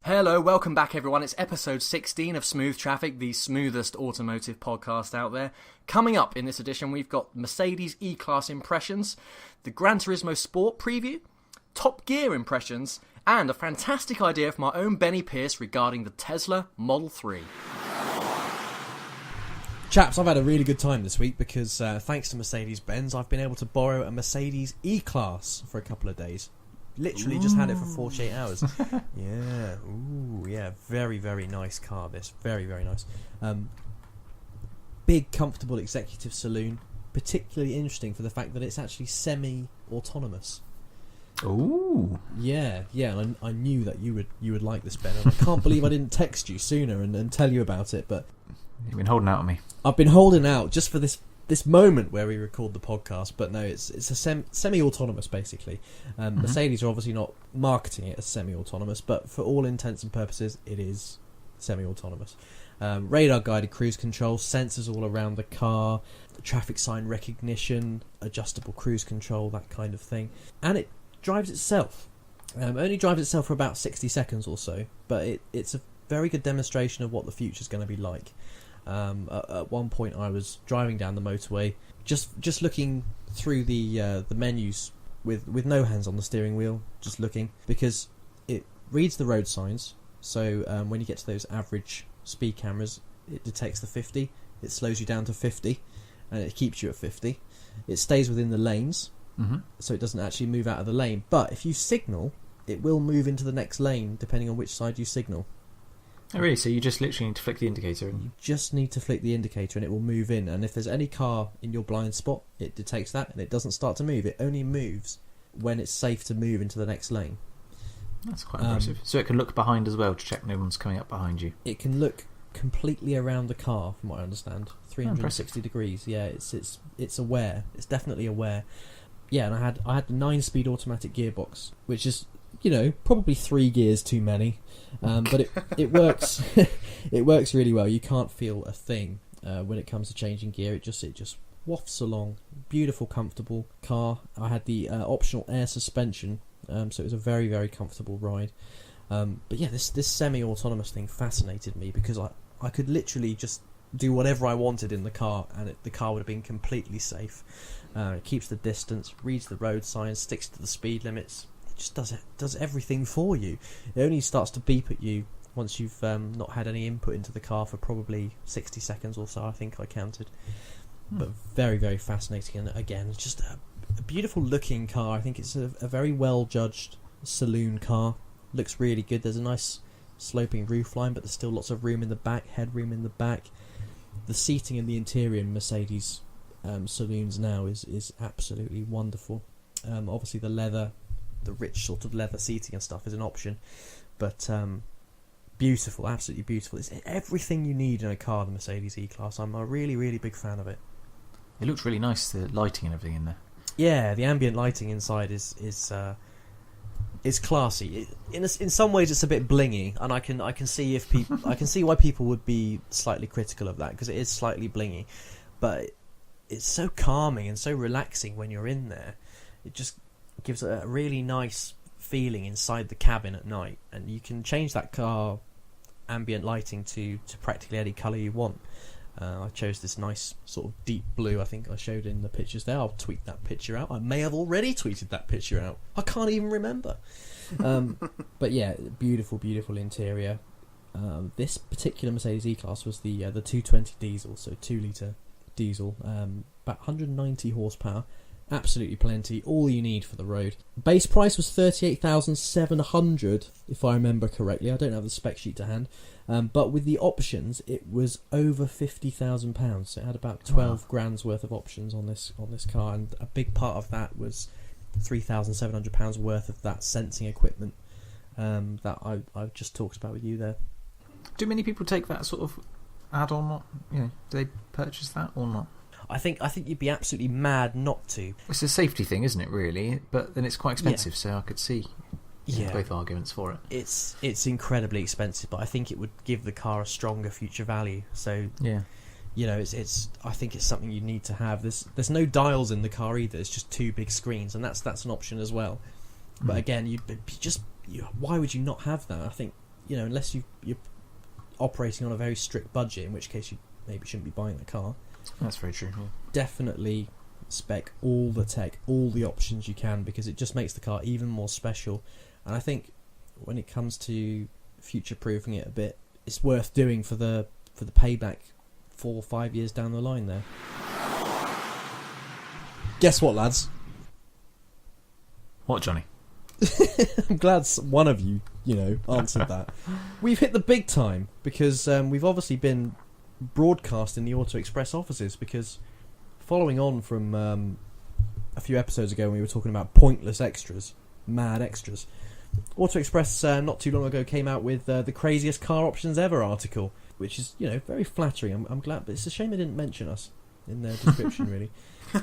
Hello, welcome back everyone. It's episode 16 of Smooth Traffic, the smoothest automotive podcast out there. Coming up in this edition, we've got Mercedes E-Class impressions, the Gran Turismo Sport preview, Top Gear impressions, and a fantastic idea from our own Benny Pierce regarding the Tesla Model 3. Chaps, I've had a really good time this week because thanks to Mercedes-Benz, I've been able to borrow a Mercedes E-Class for a couple of days. Literally just had it for 48 hours. Yeah, very, very nice car this. Very, very nice. Big, comfortable executive saloon. Particularly interesting for the fact that it's actually semi-autonomous. Ooh. Yeah, and I knew that you would like this, Ben. And I can't believe I didn't text you sooner and tell you about it, but... You've been holding out on me. I've been holding out just for this moment where we record the podcast, but no, it's a semi-autonomous basically. Mercedes are obviously not marketing it as semi-autonomous, but for all intents and purposes, it is semi-autonomous. Radar-guided cruise control, sensors all around the car, traffic sign recognition, adjustable cruise control, that kind of thing, and it drives itself. Only drives itself for about 60 seconds or so, but it's a very good demonstration of what the future's going to be like. At one point I was driving down the motorway just looking through the menus with no hands on the steering wheel, just looking, because it reads the road signs, so when you get to those average speed cameras it detects the 50, it slows you down to 50 and it keeps you at 50. It stays within the lanes, so it doesn't actually move out of the lane, but if you signal it will move into the next lane depending on which side you signal. Oh really? So you just literally need to flick the indicator? You just need to flick the indicator and it will move in, and if there's any car in your blind spot it detects that and it doesn't start to move. It only moves when it's safe to move into the next lane. That's quite impressive. So it can look behind as well to check no one's coming up behind you. It can look completely around the car from what I understand, 360 degrees. Yeah, it's aware. It's definitely aware. Yeah, and I had the 9-speed automatic gearbox, which is, you know, probably 3 gears too many, but it works. It works really well. You can't feel a thing when it comes to changing gear. It just wafts along. Beautiful, comfortable car. I had the optional air suspension, so it was a very, very comfortable ride. But yeah, this semi-autonomous thing fascinated me because I could literally just do whatever I wanted in the car, and the car would have been completely safe. It keeps the distance, reads the road signs, sticks to the speed limits. Just does everything for you. It only starts to beep at you once you've not had any input into the car for probably 60 seconds or so, I think I counted. But very, very fascinating, and again, it's just a beautiful looking car. I think it's a very well judged saloon car. Looks really good. There's a nice sloping roofline, but there's still lots of room in the back, headroom in the back. The seating in the interior in Mercedes saloons now is absolutely wonderful. Obviously the leather, the rich sort of leather seating and stuff is an option, but beautiful, absolutely beautiful. It's everything you need in a car, the Mercedes E-Class. I'm a really, really big fan of it. It looks really nice, the lighting and everything in there. Yeah, the ambient lighting inside is classy. In some ways it's a bit blingy, and I can see if people I can see why people would be slightly critical of that, because it is slightly blingy, but it's so calming and so relaxing when you're in there. It just gives a really nice feeling inside the cabin at night, and you can change that car ambient lighting to practically any colour you want. I chose this nice sort of deep blue. I think I showed in the pictures there. I'll tweet that picture out. I may have already tweeted that picture out. I can't even remember. But yeah, beautiful, beautiful interior. This particular Mercedes E-Class was the 220 diesel, so 2-litre diesel, about 190 horsepower. Absolutely plenty, all you need for the road. Base price was $38,700, if I remember correctly. I don't have the spec sheet to hand, but with the options, it was over £50,000. So it had about 12 grand's worth of options on this car, and a big part of that was £3,700 worth of that sensing equipment that I've just talked about with you there. Do many people take that sort of add-on? Do they purchase that or not? I think you'd be absolutely mad not to. It's a safety thing, isn't it, really? But then it's quite expensive, so I could see both arguments for it. It's incredibly expensive, but I think it would give the car a stronger future value. So yeah, it's I think it's something you need to have. There's no dials in the car either. It's just 2 big screens, and that's an option as well. But again, why would you not have that? I think unless you're operating on a very strict budget, in which case you maybe shouldn't be buying the car. That's very true. Yeah. Definitely spec all the tech, all the options you can, because it just makes the car even more special. And I think when it comes to future-proofing it a bit, it's worth doing for the payback 4 or 5 years down the line there. Guess what, lads? What, Johnny? I'm glad one of you, answered that. We've hit the big time, because we've obviously been broadcast in the Auto Express offices, because following on from a few episodes ago when we were talking about pointless extras, mad extras, Auto Express not too long ago came out with the craziest car options ever article, which is very flattering. I'm glad, but it's a shame they didn't mention us in their description really.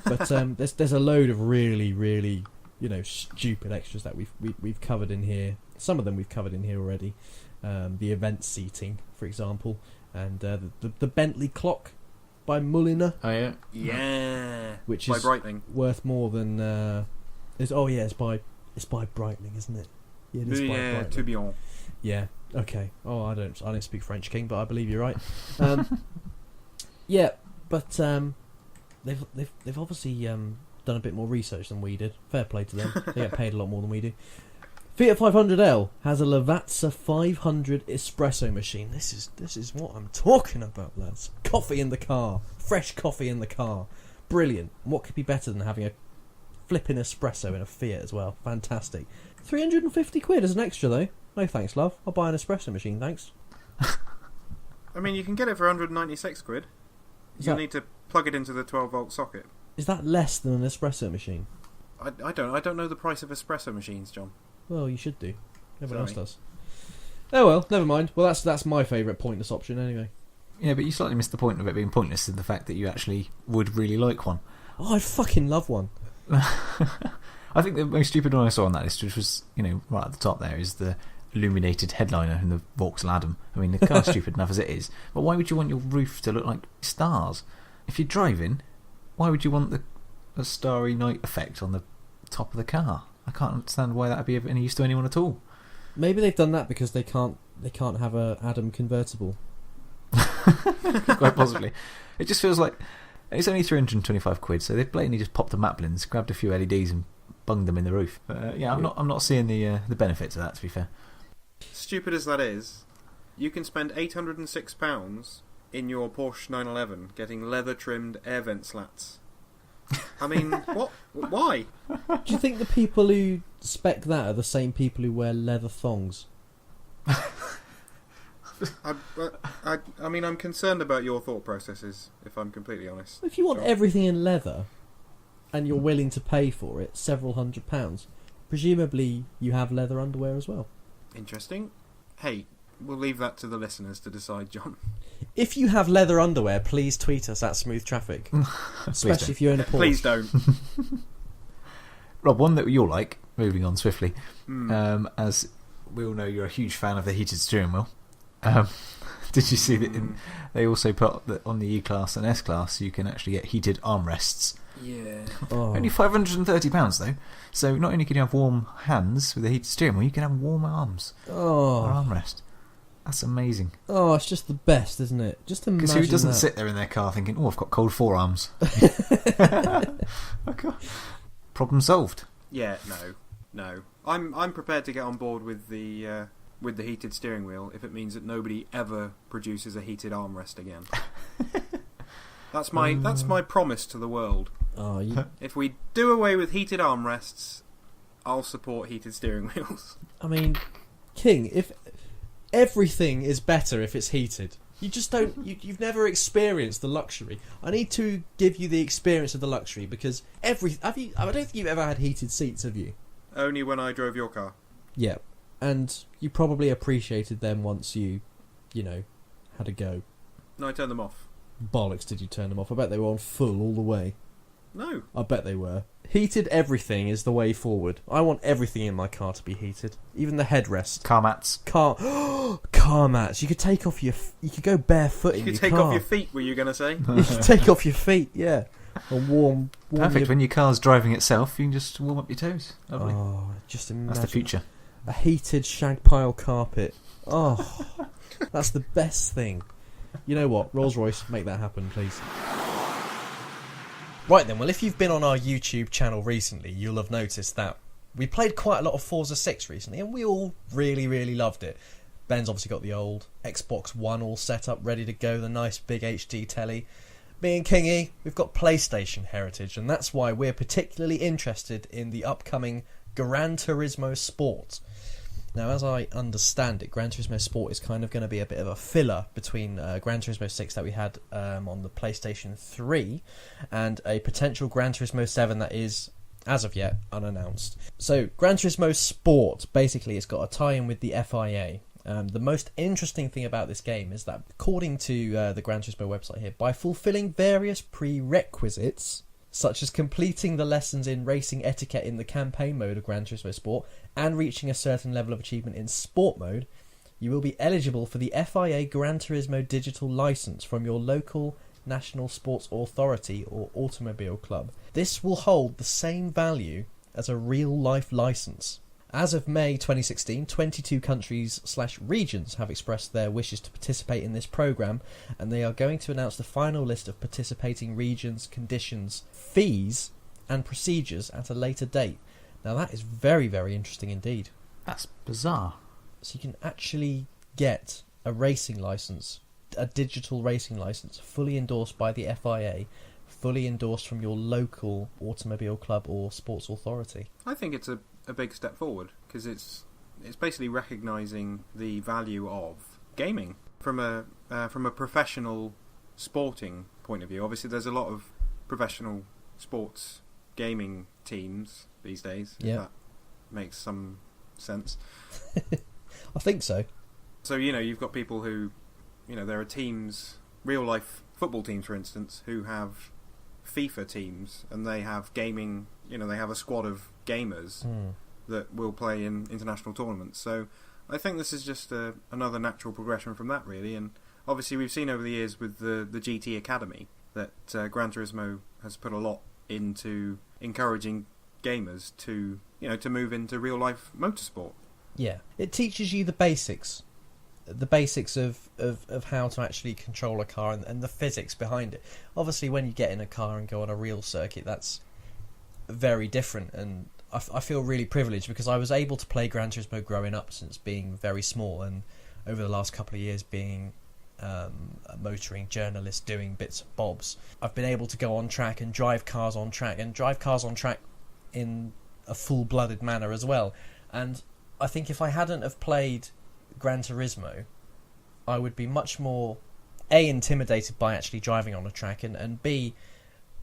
But there's a load of really, really stupid extras that we've covered in here. Some of them we've covered in here already. The event seating, for example, and the Bentley clock by Mulliner. Oh yeah, yeah. Which by is Breitling. Worth more than. It's by Breitling, isn't it? Yeah, it is by Breitling. To be on. Yeah. Okay. Oh, I don't speak French, King, but I believe you're right. Yeah, but they've obviously done a bit more research than we did. Fair play to them. They get paid a lot more than we do. Fiat 500L has a Lavazza 500 espresso machine. This is what I'm talking about, lads. Coffee in the car, fresh coffee in the car, brilliant. What could be better than having a flipping espresso in a Fiat as well? Fantastic. 350 quid as an extra though. No thanks, love. I'll buy an espresso machine, thanks. I mean, you can get it for 196 quid. You'll need to plug it into the 12-volt socket. Is that less than an espresso machine? I don't know the price of espresso machines, John. Well, you should do. Everyone else does. Oh well, never mind. Well, that's my favourite pointless option anyway. Yeah, but you slightly missed the point of it being pointless in the fact that you actually would really like one. Oh, I'd fucking love one. I think the most stupid one I saw on that list, which was, right at the top there, is the illuminated headliner in the Vauxhall Adam. I mean, the car's stupid enough as it is, but why would you want your roof to look like stars? If you're driving, why would you want the starry night effect on the top of the car? I can't understand why that would be of any use to anyone at all. Maybe they've done that because they can't have a Adam convertible. Quite possibly. It just feels like it's only 325 quid, so they've blatantly just popped the maplins, grabbed a few LEDs and bunged them in the roof. I'm not seeing the benefits of that, to be fair. Stupid as that is, you can spend £806 in your Porsche 911 getting leather trimmed air vent slats. I mean, what? Why? Do you think the people who spec that are the same people who wear leather thongs? I mean, I'm concerned about your thought processes, if I'm completely honest. If you want everything in leather, and you're willing to pay for it, several £100s, presumably you have leather underwear as well. Interesting. Hey, we'll leave that to the listeners to decide, John. If you have leather underwear, please tweet us at Smooth Traffic. Especially if you own a Porsche. Please don't. Rob, one that you'll like, moving on swiftly, as we all know you're a huge fan of the heated steering wheel. Did you see that they also put that on the E-Class and S-Class you can actually get heated armrests? Yeah. Oh. Only £530 though. So not only can you have warm hands with a heated steering wheel, you can have warm arms or armrest. That's amazing. Oh, it's just the best, isn't it? Just imagine. Because who doesn't sit there in their car thinking, "Oh, I've got cold forearms." Okay. Problem solved. Yeah, no. I'm prepared to get on board with the heated steering wheel if it means that nobody ever produces a heated armrest again. That's my promise to the world. If we do away with heated armrests, I'll support heated steering wheels. I mean, King, if everything is better if it's heated, you just don't. You've never experienced the luxury. I need to give you the experience of the luxury because I don't think you've ever had heated seats, have you? Only when I drove your car. Yeah, and you probably appreciated them once you had a go. No, I turned them off. Bollocks, did you turn them off? I bet they were on full all the way. No. I bet they were. Heated everything is the way forward. I want everything in my car to be heated. Even the headrest. Car mats. Car mats. You could take off you could go barefoot in your car. You could take off your feet, were you going to say? You could take off your feet, yeah. And warm Perfect. When your car's driving itself, you can just warm up your toes. Lovely. Oh, just imagine. That's the future. A heated shag pile carpet Oh, that's the best thing. You know what? Rolls-Royce, make that happen, please. Right then, well, if you've been on our YouTube channel recently, you'll have noticed that we played quite a lot of Forza 6 recently, and we all really, really loved it. Ben's obviously got the old Xbox One all set up, ready to go, the nice big HD telly. Me and Kingy, we've got PlayStation heritage, and that's why we're particularly interested in the upcoming Gran Turismo Sport. Now, as I understand it, Gran Turismo Sport is kind of going to be a bit of a filler between Gran Turismo 6 that we had on the PlayStation 3 and a potential Gran Turismo 7 that is, as of yet, unannounced. So, Gran Turismo Sport, basically, it's got a tie-in with the FIA. The most interesting thing about this game is that, according to the Gran Turismo website here, by fulfilling various prerequisites, such as completing the lessons in racing etiquette in the campaign mode of Gran Turismo Sport and reaching a certain level of achievement in sport mode, you will be eligible for the FIA Gran Turismo digital license from your local national sports authority or automobile club. This will hold the same value as a real-life license. As of May 2016, 22 countries/regions have expressed their wishes to participate in this programme, and they are going to announce the final list of participating regions, conditions, fees and procedures at a later date. Now that is very, very interesting indeed. That's bizarre. So you can actually get a racing licence, a digital racing licence, fully endorsed by the FIA, fully endorsed from your local automobile club or sports authority. I think it's a big step forward, because it's basically recognising the value of gaming from a professional sporting point of view. Obviously, there's a lot of professional sports gaming teams these days. Yeah, if that makes some sense. I think so. So you've got people who, there are teams, real life football teams, for instance, who have FIFA teams, and they have gaming. They have a squad of gamers that will play in international tournaments. So I think this is just another natural progression from that, really. And obviously we've seen over the years with the GT Academy that Gran Turismo has put a lot into encouraging gamers to move into real life motorsport. Yeah, it teaches you the basics of how to actually control a car and the physics behind it. Obviously, when you get in a car and go on a real circuit, that's very different, and I feel really privileged because I was able to play Gran Turismo growing up since being very small, and over the last couple of years being a motoring journalist doing bits and bobs, I've been able to go on track and drive cars on track in a full-blooded manner as well. And I think if I hadn't have played Gran Turismo, I would be much more A, intimidated by actually driving on a track, and B,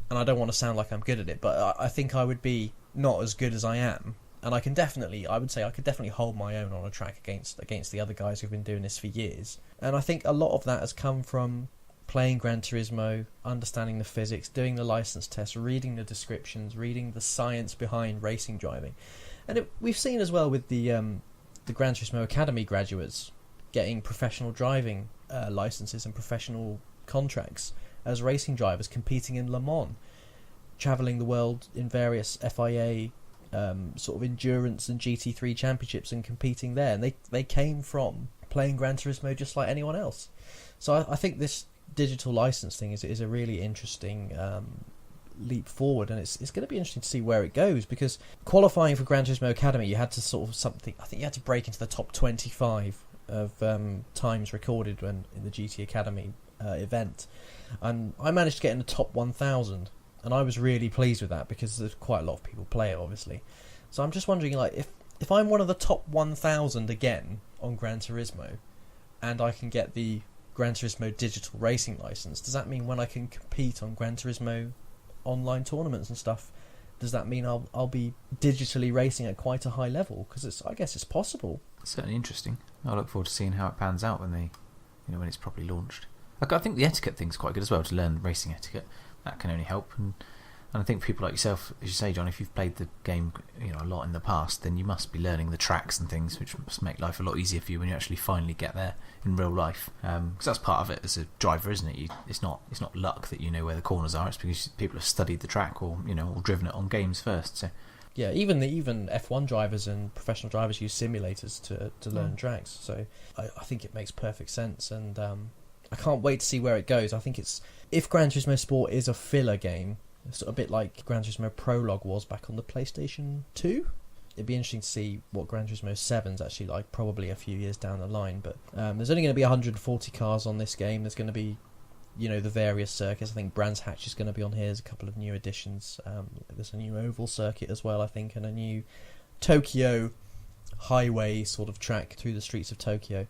and I don't want to sound like I'm good at it, but I think I would be not as good as I am, and I could definitely hold my own on a track against the other guys who've been doing this for years. And I think a lot of that has come from playing Gran Turismo, understanding the physics, doing the license test, reading the descriptions, reading the science behind racing driving. And we've seen as well with the Gran Turismo Academy graduates getting professional driving licenses and professional contracts as racing drivers, competing in Le Mans, travelling the world in various FIA sort of endurance and GT3 championships and competing there. And they came from playing Gran Turismo just like anyone else. So I think this digital license thing is a really interesting leap forward, and it's going to be interesting to see where it goes, because qualifying for Gran Turismo Academy you had to I think you had to break into the top 25 of times recorded in the GT Academy event, and I managed to get in the top 1,000, and I was really pleased with that because there's quite a lot of people play it, obviously. So I'm just wondering, like, if I'm one of the top 1,000 again on Gran Turismo and I can get the Gran Turismo digital racing license, does that mean when I can compete on Gran Turismo online tournaments and stuff, does that mean I'll be digitally racing at quite a high level? Because I guess it's possible. It's certainly interesting. I look forward to seeing how it pans out when it's properly launched. I think the etiquette thing's quite good as well, to learn racing etiquette. That can only help, and I think for people like yourself, as you say, John, if you've played the game a lot in the past, then you must be learning the tracks and things, which must make life a lot easier for you when you actually finally get there in real life. Because that's part of it as a driver, isn't it? It's not luck that you know where the corners are. It's because people have studied the track or driven it on games first. So Yeah, even F1 drivers and professional drivers use simulators to learn tracks. So I think it makes perfect sense, and I can't wait to see where it goes. I think if Gran Turismo Sport is a filler game, it's a bit like Gran Turismo Prologue was back on the PlayStation 2. It'd be interesting to see what Gran Turismo 7's actually like, probably a few years down the line. But there's only going to be 140 cars on this game. There's going to be, the various circuits. I think Brands Hatch is going to be on here. There's a couple of new additions. There's a new oval circuit as well, I think, and a new Tokyo highway sort of track through the streets of Tokyo.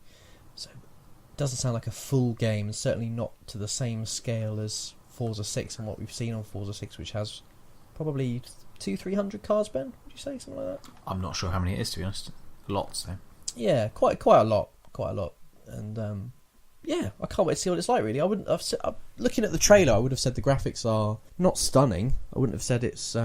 So it doesn't sound like a full game, and certainly not to the same scale as Forza 6 and what we've seen on Forza 6, which has probably 200-300 cars, Ben? Would you say something like that? I'm not sure how many it is, to be honest. Lots, though. Yeah, quite a lot, and yeah, I can't wait to see what it's like. Really, looking at the trailer, I would have said the graphics are not stunning. I wouldn't have said it's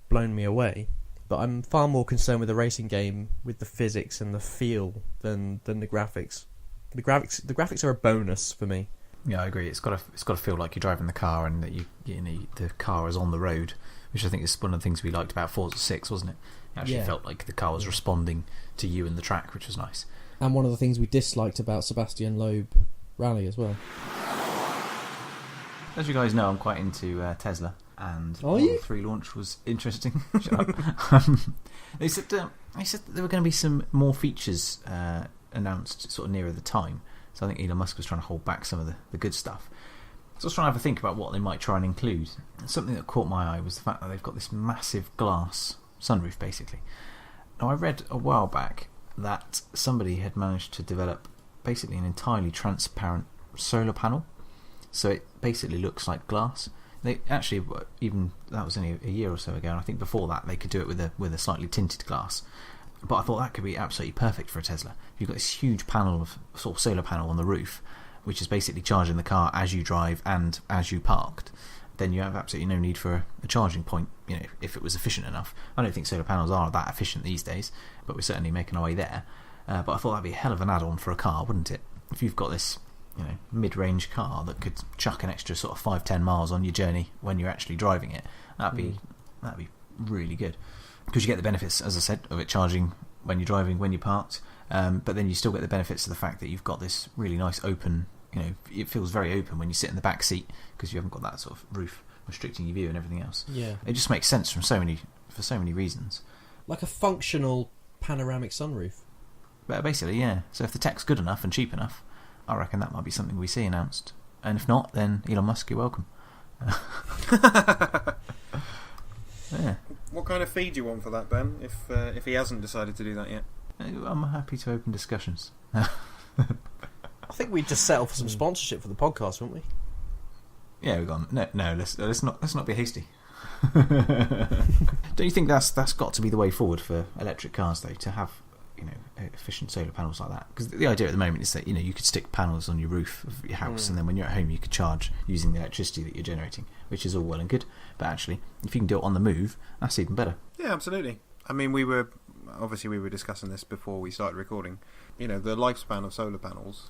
blown me away, but I'm far more concerned with the racing game, with the physics and the feel than the graphics. The graphics are a bonus for me. Yeah, I agree. It's got to feel like you're driving the car, and that the car is on the road, which I think is one of the things we liked about Forza 6, wasn't it? It actually felt like the car was responding to you and the track, which was nice. And one of the things we disliked about Sebastian Loeb Rally as well. As you guys know, I'm quite into Tesla, and Model 3 launch was interesting. They said there were going to be some more features announced sort of nearer the time. So I think Elon Musk was trying to hold back some of the good stuff. So I was trying to have a think about what they might try and include. And something that caught my eye was the fact that they've got this massive glass sunroof, basically. Now, I read a while back that somebody had managed to develop basically an entirely transparent solar panel. So it basically looks like glass. They actually, even that was only a year or so ago, and I think before that they could do it with a slightly tinted glass. But I thought that could be absolutely perfect for a Tesla. You've got this huge panel of sort of solar panel on the roof, which is basically charging the car as you drive and as you parked. Then you have absolutely no need for a charging point, if it was efficient enough. I don't think solar panels are that efficient these days, but we're certainly making our way there. But I thought that'd be a hell of an add-on for a car, wouldn't it? If you've got this, mid-range car that could chuck an extra sort of 5-10 miles on your journey when you're actually driving it, that'd be really good. Because you get the benefits, as I said, of it charging when you're driving, when you're parked, but then you still get the benefits of the fact that you've got this really nice open, it feels very open when you sit in the back seat because you haven't got that sort of roof restricting your view and everything else. Yeah, it just makes sense for so many reasons. Like a functional panoramic sunroof. But basically, yeah. So if the tech's good enough and cheap enough, I reckon that might be something we see announced. And if not, then Elon Musk, you're welcome. Yeah. What kind of fee do you want for that, Ben? If he hasn't decided to do that yet, I'm happy to open discussions. I think we just settle for some sponsorship for the podcast, wouldn't we? Yeah, we've gone. No. Let's not be hasty. Don't you think that's got to be the way forward for electric cars, though, to have efficient solar panels like that? Because the idea at the moment is that you could stick panels on your roof of your house, and then when you're at home you could charge using the electricity that you're generating, which is all well and good. But actually, if you can do it on the move, that's even better. Yeah, absolutely. I mean, we were discussing this before we started recording. The lifespan of solar panels,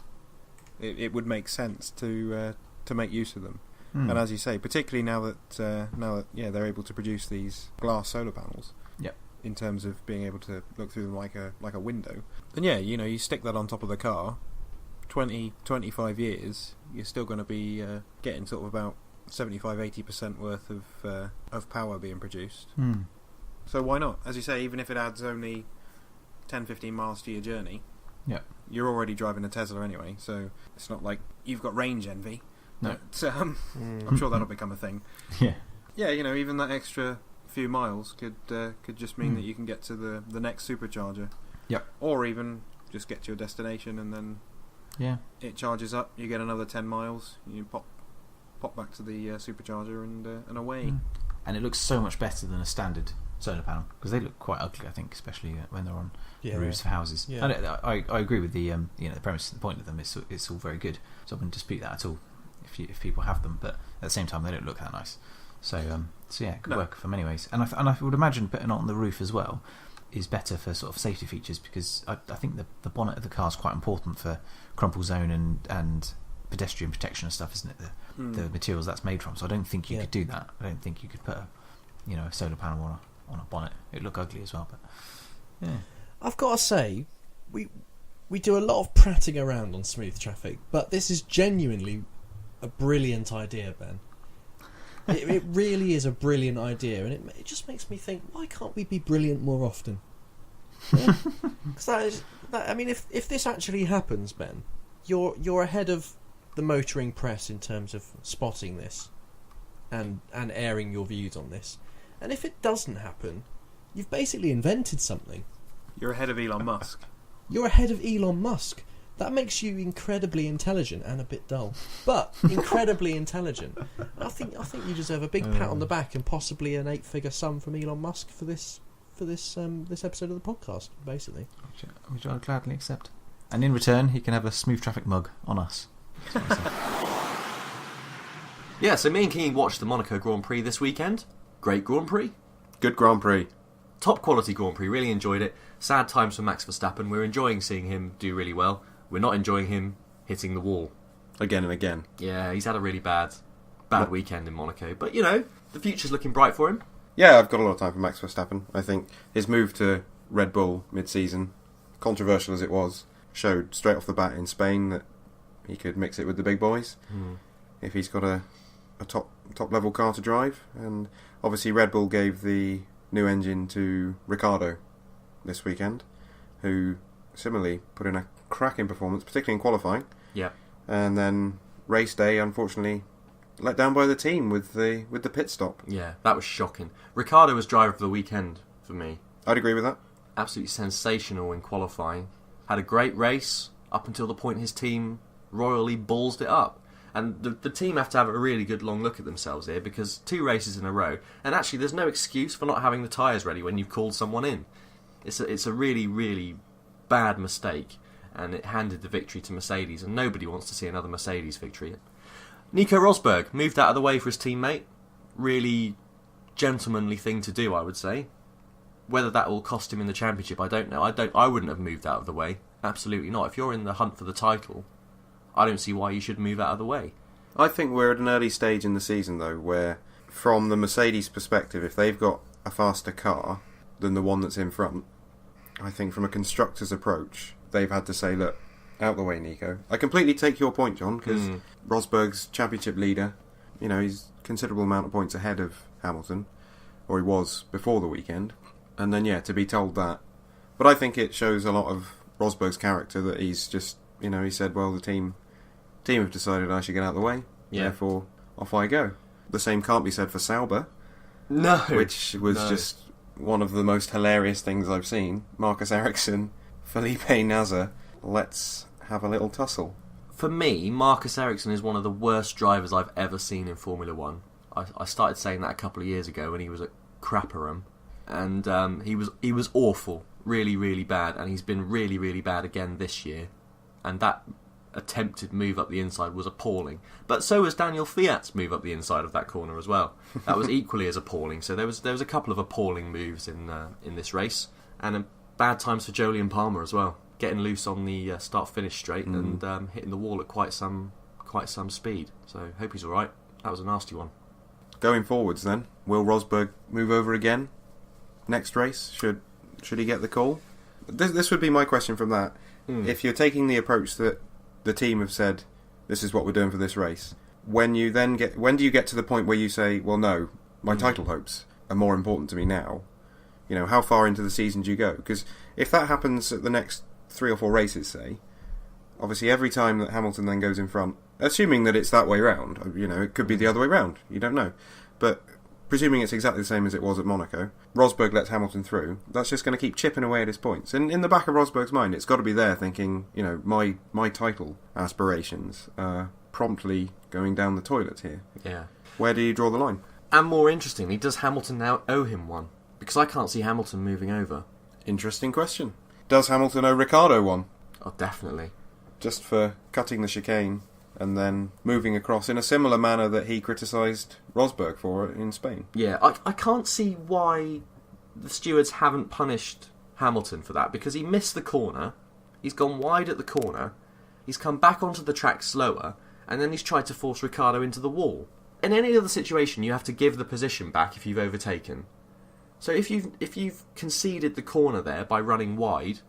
it would make sense to make use of them. And as you say, particularly now that they're able to produce these glass solar panels. Yep. In terms of being able to look through them like a window. And you stick that on top of the car, 20-25 years, you're still going to be getting sort of about 75-80% worth of power being produced. So why not? As you say, even if it adds only 10-15 miles to your journey, you're already driving a Tesla anyway, so it's not like you've got range envy. No. But, I'm sure that'll become a thing. Yeah, even that extra few miles could just mean that you can get to the next supercharger. Yep. Or even just get to your destination and then it charges up, you get another 10 miles, you pop back to the supercharger and away. And it looks so much better than a standard solar panel, because they look quite ugly, I think, especially when they're on the roofs of houses. And I agree with the the premise and the point of them. It's all very good, so I wouldn't dispute that at all if people have them, but at the same time they don't look that nice. So yeah, it could work for many ways. And I would imagine putting it on the roof as well is better for sort of safety features, because I think the bonnet of the car is quite important for crumple zone and pedestrian protection and stuff, isn't it? The materials that's made from. So I don't think you could do that. I don't think you could put a solar panel on a bonnet. It'd look ugly as well, but yeah. I've got to say, we do a lot of prattling around on smooth traffic, but this is genuinely a brilliant idea, Ben. It really is a brilliant idea, and it just makes me think, why can't we be brilliant more often? Yeah? 'Cause I mean, if this actually happens, Ben, you're ahead of the motoring press in terms of spotting this and airing your views on this. And if it doesn't happen, you've basically invented something. You're ahead of Elon Musk. You're ahead of Elon Musk. That makes you incredibly intelligent and a bit dull, but incredibly intelligent. I think you deserve a big pat on the back and possibly an 8-figure sum from Elon Musk for this episode of the podcast, basically. Which I'll gladly accept. And in return, he can have a smooth traffic mug on us. Yeah, so me and King watched the Monaco Grand Prix this weekend. Great Grand Prix. Good Grand Prix. Top quality Grand Prix, really enjoyed it. Sad times for Max Verstappen. We're enjoying seeing him do really well. We're not enjoying him hitting the wall. Again and again. Yeah, he's had a really bad weekend in Monaco. But, the future's looking bright for him. Yeah, I've got a lot of time for Max Verstappen. I think his move to Red Bull mid-season, controversial as it was, showed straight off the bat in Spain that he could mix it with the big boys if he's got a top level car to drive. And obviously Red Bull gave the new engine to Ricciardo this weekend, who similarly put in a cracking performance, particularly in qualifying. Yeah. And then race day, unfortunately, let down by the team with the pit stop. Yeah, that was shocking. Ricciardo was driver of the weekend for me. I'd agree with that. Absolutely sensational in qualifying. Had a great race up until the point his team royally ballsed it up. And the team have to have a really good long look at themselves here, because 2 races in a row, and actually there's no excuse for not having the tyres ready when you've called someone in. It's a really, really bad mistake, and it handed the victory to Mercedes, and nobody wants to see another Mercedes victory. Nico Rosberg moved out of the way for his teammate. Really gentlemanly thing to do, I would say. Whether that will cost him in the championship, I don't know. I wouldn't have moved out of the way. Absolutely not. If you're in the hunt for the title, I don't see why you should move out of the way. I think we're at an early stage in the season, though, where from the Mercedes perspective, if they've got a faster car than the one that's in front, I think from a constructor's approach, they've had to say, look, out the way, Nico. I completely take your point, John, because Rosberg's championship leader, he's a considerable amount of points ahead of Hamilton, or he was before the weekend. And then, to be told that. But I think it shows a lot of Rosberg's character that he's just, he said, well, the team have decided I should get out of the way. Yeah. Therefore, off I go. The same can't be said for Sauber. No. Which was just one of the most hilarious things I've seen. Marcus Ericsson, Felipe Nasr, let's have a little tussle. For me, Marcus Ericsson is one of the worst drivers I've ever seen in Formula 1. I started saying that a couple of years ago when he was at Crapperham. And he was awful, really, really bad, and he's been really, really bad again this year. And that attempted move up the inside was appalling. But so was Daniel Fiat's move up the inside of that corner as well. That was equally as appalling. So there was a couple of appalling moves in this race, and bad times for Jolyon Palmer as well, getting loose on the start-finish straight and hitting the wall at quite some speed. So hope he's all right. That was a nasty one. Going forwards, then, will Rosberg move over again? Next race, should he get the call? This would be my question from that. If you're taking the approach that the team have said, this is what we're doing for this race, when do you get to the point where you say, well, no, my title hopes are more important to me now? How far into the season do you go? Because if that happens at the next 3 or 4 races, say, obviously every time that Hamilton then goes in front, assuming that it's that way round, it could be the other way round, you don't know, but presuming it's exactly the same as it was at Monaco, Rosberg lets Hamilton through, that's just going to keep chipping away at his points. And in the back of Rosberg's mind, it's got to be there thinking, my title aspirations are promptly going down the toilet here. Yeah. Where do you draw the line? And more interestingly, does Hamilton now owe him one? Because I can't see Hamilton moving over. Interesting question. Does Hamilton owe Ricciardo one? Oh, definitely. Just for cutting the chicane and then moving across in a similar manner that he criticised Rosberg for in Spain. Yeah, I can't see why the stewards haven't punished Hamilton for that, because he missed the corner, he's gone wide at the corner, he's come back onto the track slower, and then he's tried to force Ricciardo into the wall. In any other situation, you have to give the position back if you've overtaken. So if you've conceded the corner there by running wide,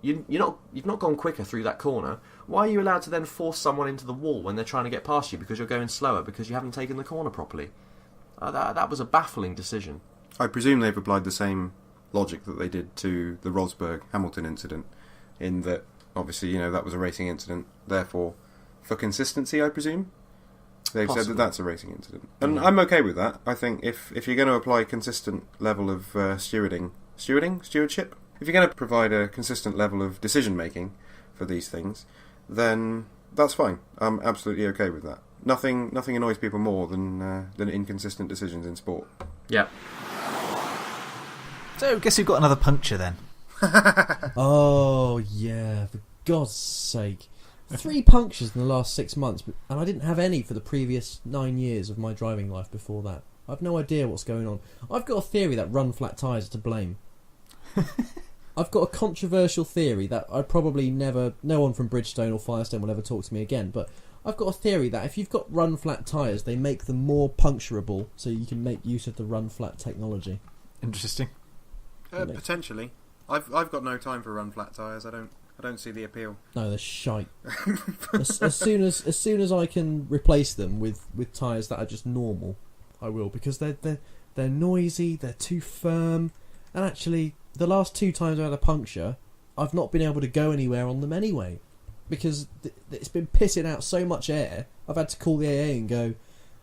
you've not gone quicker through that corner. Why are you allowed to then force someone into the wall when they're trying to get past you because you're going slower because you haven't taken the corner properly? That was a baffling decision. I presume they've applied the same logic that they did to the Rosberg-Hamilton incident, in that obviously that was a racing incident. Therefore, for consistency, I presume they've said that that's a racing incident, and I'm okay with that. I think if you're going to apply a consistent level of stewardship, if you're going to provide a consistent level of decision making for these things, then that's fine. I'm absolutely okay with that. Nothing annoys people more than inconsistent decisions in sport. Yeah. So, guess we've got another puncture then. Oh, yeah, for God's sake. 3 punctures in the last 6 months, and I didn't have any for the previous 9 years of my driving life before that. I've no idea what's going on. I've got a theory that run-flat tyres are to blame. I've got a controversial theory that I probably no one from Bridgestone or Firestone will ever talk to me again, but I've got a theory that if you've got run-flat tyres, they make them more puncturable, so you can make use of the run-flat technology. Interesting. Potentially. I've got no time for run-flat tyres. I don't see the appeal. No, they're shite. as soon as I can replace them with tyres that are just normal, I will, because they're noisy, they're too firm, and actually, the last 2 times I had a puncture, I've not been able to go anywhere on them anyway, because it's been pissing out so much air. I've had to call the AA and go,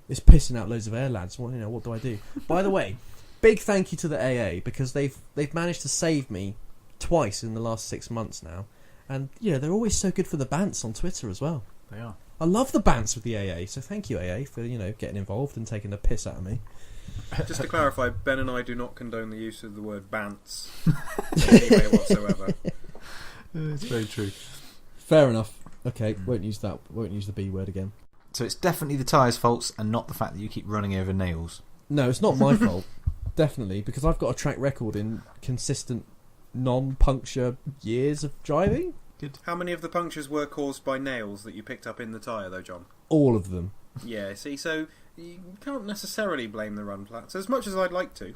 "It's pissing out loads of air, lads. What do I do?" By the way, big thank you to the AA, because they've managed to save me twice in the last 6 months now. And, they're always so good for the bants on Twitter as well. They are. I love the bants with the AA, so thank you, AA, for, getting involved and taking the piss out of me. Just to clarify, Ben and I do not condone the use of the word bants in any way whatsoever. It's very true. Fair enough. Okay, won't use the B word again. So it's definitely the tyres' faults and not the fact that you keep running over nails. No, it's not my fault. Definitely, because I've got a track record in consistent non-puncture years of driving. Good. How many of the punctures were caused by nails that you picked up in the tyre, though, John? All of them. Yeah, see, so you can't necessarily blame the run flats, as much as I'd like to.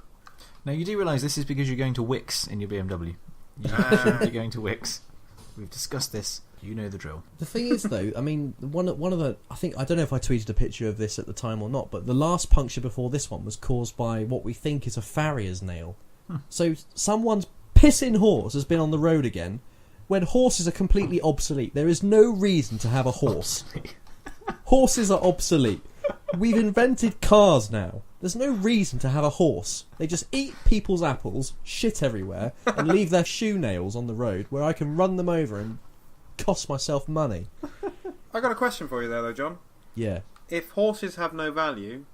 Now, you do realise this is because you're going to Wix in your BMW. You shouldn't be going to Wix. We've discussed this. You know the drill. The thing is, though, I mean, one of the... I don't know if I tweeted a picture of this at the time or not, but the last puncture before this one was caused by what we think is a farrier's nail. So someone's pissing horse has been on the road again, when horses are completely obsolete. There is no reason to have a horse. Horses are obsolete. We've invented cars now. There's no reason to have a horse. They just eat people's apples, shit everywhere, and leave their shoe nails on the road where I can run them over and cost myself money. I got a question for you there, though, John. Yeah. If horses have no value,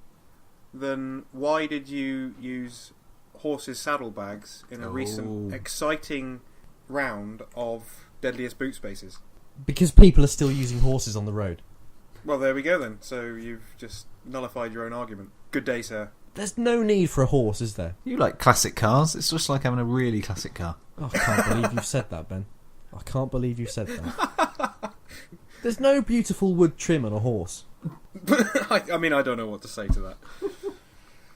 then why did you use horses' saddlebags in a recent exciting round of Deadliest Boot Spaces? Because people are still using horses on the road. Well, there we go then. So you've just nullified your own argument. Good day, sir. There's no need for a horse, is there? You like classic cars. It's just like having a really classic car. Oh, I can't believe you've said that, Ben. I can't believe you said that. There's no beautiful wood trim on a horse. I mean, I don't know what to say to that.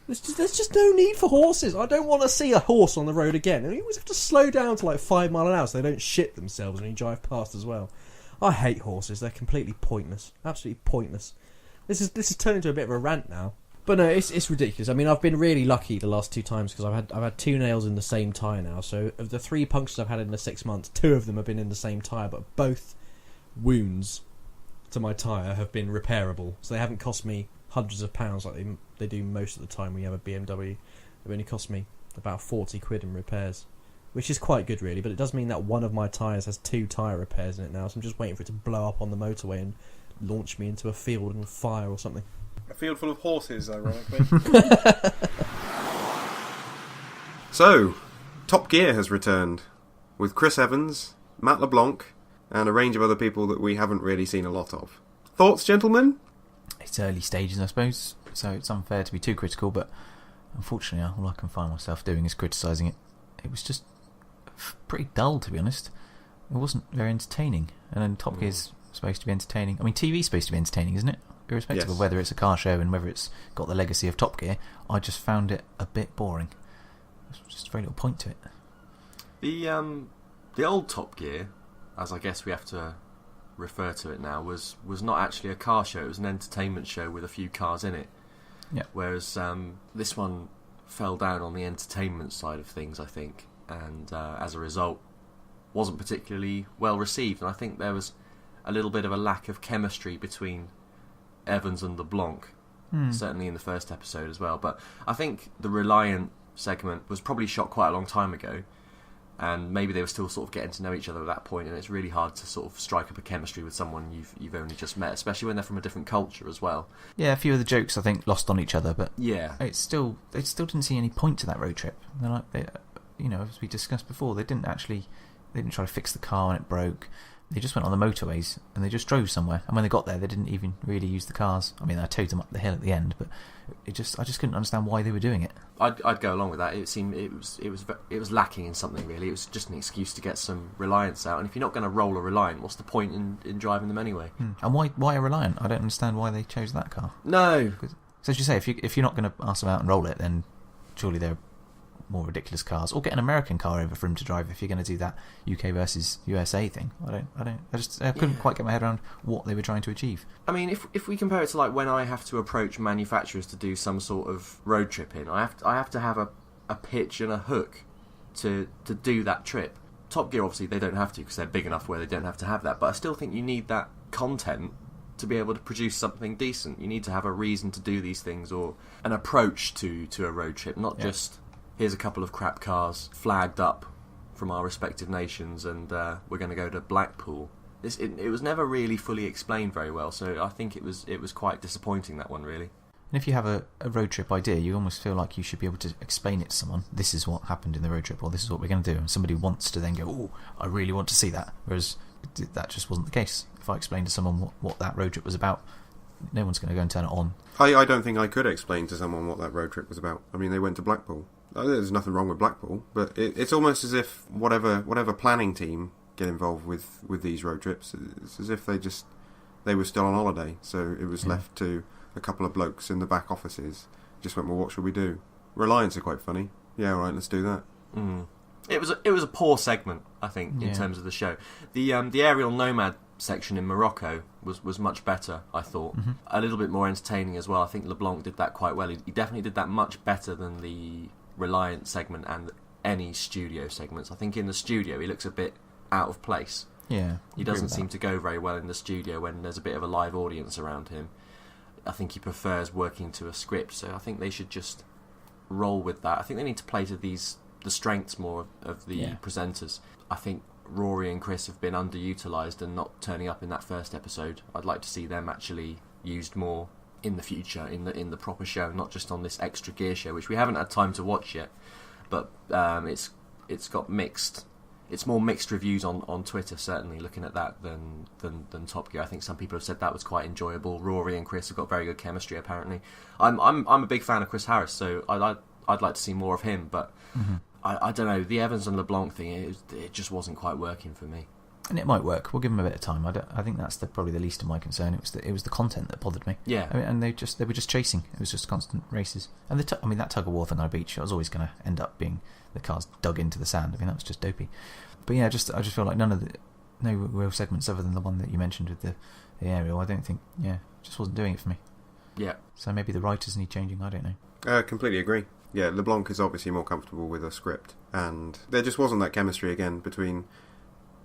There's just no need for horses. I don't want to see a horse on the road again. And you always have to slow down to like 5 miles an hour so they don't shit themselves when you drive past as well. I hate horses. They're completely pointless. Absolutely pointless. This has turned into a bit of a rant now. But no, it's ridiculous. I mean, I've been really lucky the last 2 times because I've had 2 nails in the same tyre now. So of the 3 punctures I've had in the 6 months, 2 of them have been in the same tyre, but both wounds to my tyre have been repairable. So they haven't cost me hundreds of pounds like they do most of the time when you have a BMW. They've only cost me about 40 quid in repairs, which is quite good really, but it does mean that one of my tyres has 2 tyre repairs in it now, so I'm just waiting for it to blow up on the motorway and launch me into a field and fire or something. A field full of horses, ironically. So, Top Gear has returned, with Chris Evans, Matt LeBlanc, and a range of other people that we haven't really seen a lot of. Thoughts, gentlemen? It's early stages, I suppose, so it's unfair to be too critical, but unfortunately all I can find myself doing is criticising it. It was just pretty dull, to be honest. It wasn't very entertaining, and then Top Gear's supposed to be entertaining. I mean, TV's supposed to be entertaining, isn't it? Irrespective of whether it's a car show and whether it's got the legacy of Top Gear, I just found it a bit boring. There's just very little point to it. The old Top Gear, as I guess we have to refer to it now, was not actually a car show. It was an entertainment show with a few cars in it. Yeah. Whereas this one fell down on the entertainment side of things, I think, and as a result, wasn't particularly well received. And I think there was a little bit of a lack of chemistry between Evans and LeBlanc, certainly in the first episode as well. But I think the Reliant segment was probably shot quite a long time ago, and maybe they were still sort of getting to know each other at that point, and it's really hard to sort of strike up a chemistry with someone you've only just met, especially when they're from a different culture as well. Yeah, a few of the jokes I think lost on each other, but yeah, they still didn't see any point to that road trip. They're like, as we discussed before, they didn't try to fix the car when it broke. They just went on the motorways and they just drove somewhere. And when they got there, they didn't even really use the cars. I mean, I towed them up the hill at the end, but I just couldn't understand why they were doing it. I'd go along with that. It seemed it was lacking in something really. It was just an excuse to get some Reliance out. And if you're not going to roll a Reliant, what's the point in driving them anyway? And why a Reliant? I don't understand why they chose that car. No. So as you say, if you're not going to ask them out and roll it, then surely they're more ridiculous cars, or get an American car over for him to drive if you're going to do that UK versus USA thing. I couldn't quite get my head around what they were trying to achieve. I mean, if we compare it to like when I have to approach manufacturers to do some sort of road trip in, I have to have a pitch and a hook to do that trip. Top Gear, obviously, they don't have to because they're big enough where they don't have to have that, but I still think you need that content to be able to produce something decent. You need to have a reason to do these things, or an approach to a road trip, not just here's a couple of crap cars flagged up from our respective nations and we're going to go to Blackpool. It was never really fully explained very well, so I think it was quite disappointing, that one, really. And if you have a road trip idea, you almost feel like you should be able to explain it to someone. This is what happened in the road trip, or this is what we're going to do. And somebody wants to then go, oh, I really want to see that. Whereas that just wasn't the case. If I explained to someone what that road trip was about, no one's going to go and turn it on. I don't think I could explain to someone what that road trip was about. I mean, they went to Blackpool. There's nothing wrong with Blackpool, but it's almost as if whatever planning team get involved with these road trips, it's as if they were still on holiday, so it was left to a couple of blokes in the back offices. Just went, well, what should we do? Reliance are quite funny. Yeah, all right, let's do that. It was a poor segment, I think, in terms of the show. The aerial nomad section in Morocco was much better, I thought. A little bit more entertaining as well. I think LeBlanc did that quite well. He definitely did that much better than the Reliant segment and any studio segments. I think in the studio he looks a bit out of place. Yeah, he doesn't seem to go very well in the studio when there's a bit of a live audience around him. I think he prefers working to a script, so I think they should just roll with that. I think they need to play to the strengths more of the presenters. I think Rory and Chris have been underutilised and not turning up in that first episode. I'd like to see them actually used more in the future, in the proper show, not just on this extra gear show, which we haven't had time to watch yet. But it's got mixed. It's more mixed reviews on Twitter, certainly, looking at that than Top Gear. I think some people have said that was quite enjoyable. Rory and Chris have got very good chemistry, apparently. I'm a big fan of Chris Harris, so I'd like to see more of him. But I don't know, the Evans and LeBlanc thing, it just wasn't quite working for me. And it might work. We'll give them a bit of time. I think that's probably the least of my concern. It was the content that bothered me. Yeah. I mean, and they were just chasing. It was just constant races. And that tug of war thing on a beach, I was always going to end up being the cars dug into the sand. I mean, that was just dopey. But yeah, I just feel like no real segments other than the one that you mentioned with the aerial. I don't think. Yeah, just wasn't doing it for me. Yeah. So maybe the writers need changing. I don't know. Completely agree. Yeah, LeBlanc is obviously more comfortable with a script, and there just wasn't that chemistry again between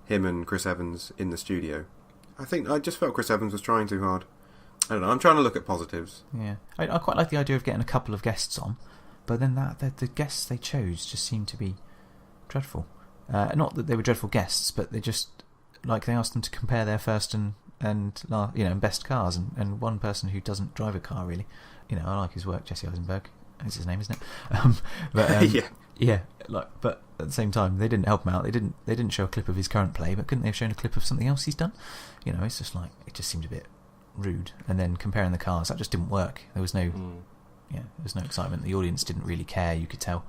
him and Chris Evans in the studio. I just felt Chris Evans was trying too hard. I don't know, I'm trying to look at positives. Yeah, I quite like the idea of getting a couple of guests on, but then the guests they chose just seemed to be dreadful. Not that they were dreadful guests, but they just, like, they asked them to compare their first and best cars, and one person who doesn't drive a car really. I like his work, Jesse Eisenberg. That's his name, isn't it? Yeah. But at the same time, they didn't help him out. They didn't show a clip of his current play, but couldn't they have shown a clip of something else he's done? It's just like, it just seemed a bit rude. And then comparing the cars, that just didn't work. There was no excitement. The audience didn't really care. You could tell.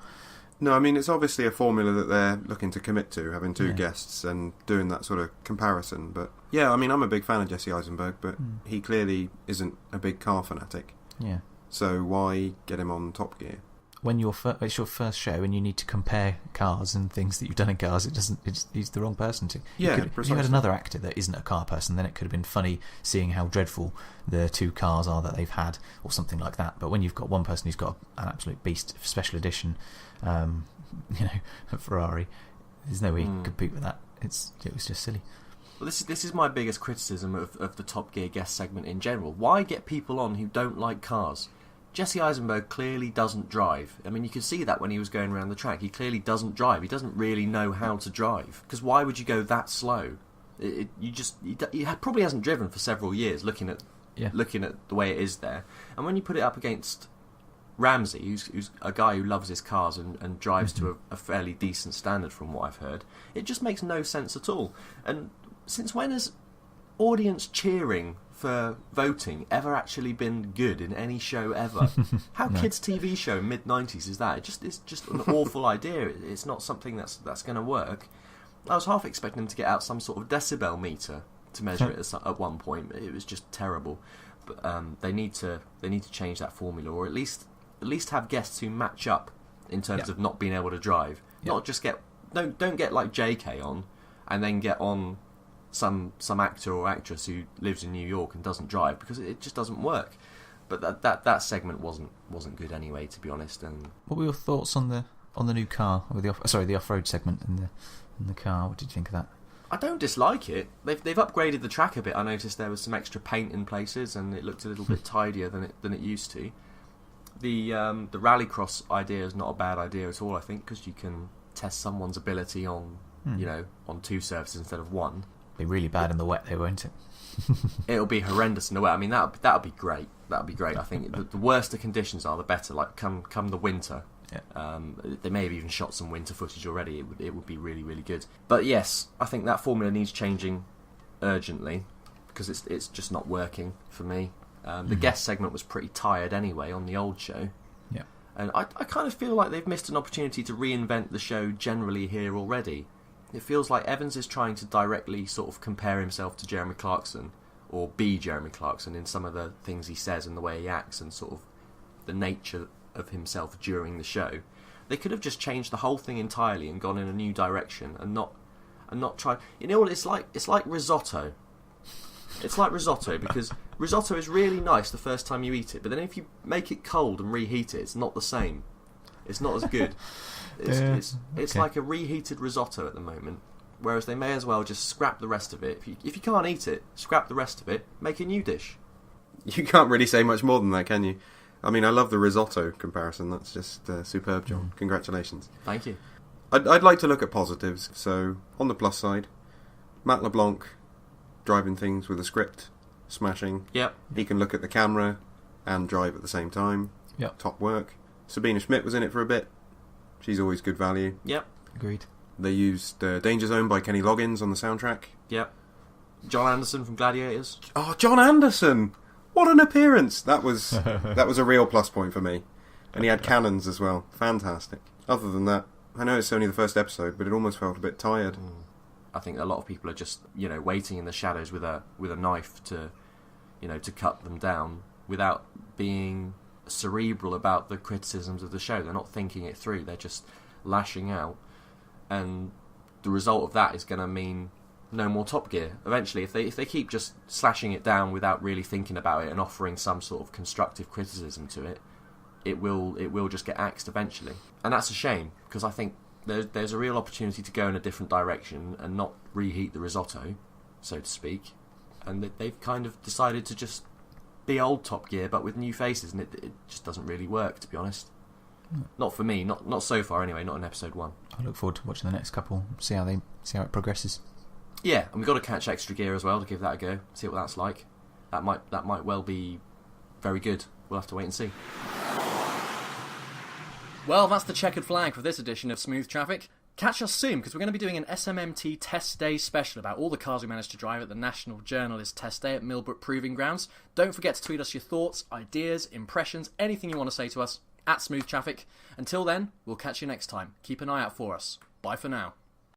No, I mean, it's obviously a formula that they're looking to commit to, having two guests and doing that sort of comparison. But yeah, I mean, I'm a big fan of Jesse Eisenberg, but he clearly isn't a big car fanatic. Yeah. So why get him on Top Gear? when it's your first show and you need to compare cars and things that you've done in cars, he's the wrong person to. Yeah, if you had another actor that isn't a car person, then it could have been funny seeing how dreadful the two cars are that they've had, or something like that. But when you've got one person who's got an absolute beast special edition, a Ferrari, there's no way you can compete with that. It was just silly. Well, this is my biggest criticism of the Top Gear guest segment in general. Why get people on who don't like cars? Jesse Eisenberg clearly doesn't drive. I mean, you could see that when he was going around the track. He clearly doesn't drive. He doesn't really know how to drive. Because why would you go that slow? He probably hasn't driven for several years, looking at the way it is there. And when you put it up against Ramsey, who's a guy who loves his cars and drives to a fairly decent standard from what I've heard, it just makes no sense at all. And since when has audience cheering for voting ever actually been good in any show ever? How kids' TV show mid-90s is that? It's just an awful idea. It's not something that's going to work. I was half expecting them to get out some sort of decibel meter to measure it at one point. It was just terrible. But they need to change that formula, or at least have guests who match up in terms of not being able to drive. Not just don't get like JK on and then get on some actor or actress who lives in New York and doesn't drive, because it just doesn't work. But that segment wasn't good anyway, to be honest. And what were your thoughts on the new car, or the off-road segment in the car? What did you think of that? I don't dislike it. They've upgraded the track a bit. I noticed there was some extra paint in places, and it looked a little bit tidier than it used to. The rallycross idea is not a bad idea at all, I think, because you can test someone's ability on on two surfaces instead of one. Be really bad in the wet, though, won't it? It'll be horrendous in the wet. I mean, that'll be great. That'll be great. I think the worse the conditions are, the better. Like come the winter. Yeah. They may have even shot some winter footage already. It would be really, really good. But yes, I think that formula needs changing urgently, because it's just not working for me. The guest segment was pretty tired anyway on the old show. Yeah. And I kind of feel like they've missed an opportunity to reinvent the show generally here already. It feels like Evans is trying to directly sort of compare himself to Jeremy Clarkson, or be Jeremy Clarkson in some of the things he says and the way he acts and sort of the nature of himself during the show. They could have just changed the whole thing entirely and gone in a new direction and not try. You know what it's like? It's like risotto. It's like risotto, because risotto is really nice the first time you eat it, but then if you make it cold and reheat it, it's not the same. It's not as good. It's like a reheated risotto at the moment, whereas they may as well just scrap the rest of it. If you can't eat it, scrap the rest of it, make a new dish. You can't really say much more than that, can you? I mean, I love the risotto comparison. That's just superb, John. Congratulations. Thank you. I'd like to look at positives. So, on the plus side, Matt LeBlanc driving things with a script, smashing. Yep. He can look at the camera and drive at the same time. Yep. Top work. Sabina Schmidt was in it for a bit. She's always good value. Yep. Agreed. They used Danger Zone by Kenny Loggins on the soundtrack. Yep. John Anderson from Gladiators. Oh, John Anderson! What an appearance! That was a real plus point for me. And he had cannons as well. Fantastic. Other than that, I know it's only the first episode, but it almost felt a bit tired. I think a lot of people are just, waiting in the shadows with a knife to cut them down without being cerebral about the criticisms of the show. They're not thinking it through. They're just lashing out, and the result of that is going to mean no more Top Gear. Eventually, if they keep just slashing it down without really thinking about it and offering some sort of constructive criticism to it, it will just get axed eventually, and that's a shame, because I think there's a real opportunity to go in a different direction and not reheat the risotto, so to speak, and they've kind of decided to just be old Top Gear but with new faces, and it just doesn't really work, to be honest. Not for me, not so far anyway, not in episode 1. I look forward to watching the next couple, see how it progresses. Yeah, and we've got to catch Extra Gear as well to give that a go, see what that's like. That might well be very good. We'll have to wait and see. Well, that's the checkered flag for this edition of Smooth Traffic. Catch us soon, because we're going to be doing an SMMT Test Day special about all the cars we managed to drive at the National Journalist Test Day at Millbrook Proving Grounds. Don't forget to tweet us your thoughts, ideas, impressions, anything you want to say to us, at Smooth Traffic. Until then, we'll catch you next time. Keep an eye out for us. Bye for now.